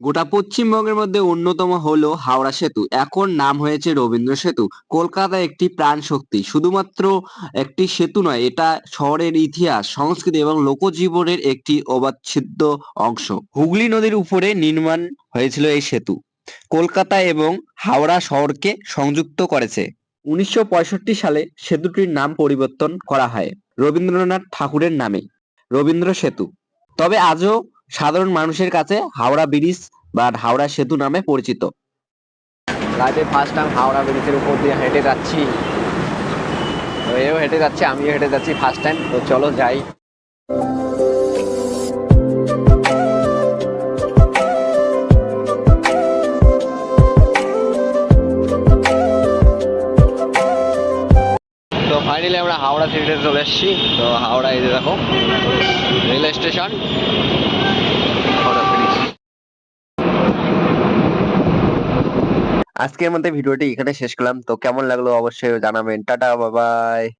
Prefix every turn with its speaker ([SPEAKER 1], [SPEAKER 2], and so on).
[SPEAKER 1] গোটা পশ্চিমবঙ্গের মধ্যে অন্যতম হলো হাওড়া সেতু, এখন নাম হয়েছে রবীন্দ্র সেতু। কলকাতা একটি প্রাণ শক্তি, শুধুমাত্র একটি সেতু নয়, এটা শহরের ইতিহাস, সংস্কৃতি এবং লোকজীবনের একটি অবিচ্ছেদ্য অংশ। হুগলি নদীর উপরে নির্মাণ হয়েছিল এই সেতু, কলকাতা এবং হাওড়া শহরকে সংযুক্ত করেছে। 1965 সালে সেতুটির নাম পরিবর্তন করা হয় রবীন্দ্রনাথ ঠাকুরের নামে, রবীন্দ্র সেতু। তবে আজও সাধারণ মানুষের কাছে হাওড়া ব্রিজ বা হাওড়া সেতু নামে পরিচিত।
[SPEAKER 2] লাইফে ফার্স্ট টাইম হাওড়া ব্রিজের উপর দিয়ে হেঁটে যাচ্ছি। তো এও হেঁটে যাচ্ছে, আমিও হেঁটে যাচ্ছি ফার্স্ট টাইম। তো চলো যাই। তো ফাইনালি আমরা হাওড়া সিটিতে চলে এসেছি। তো হাওড়া এই যে দেখো রেল স্টেশন, হাওড়া ব্রিজ।
[SPEAKER 1] আজকের মধ্যে ভিডিওটি এখানে শেষ করলাম। তো কেমন লাগলো অবশ্যই জানাবেন। Tata, bye bye.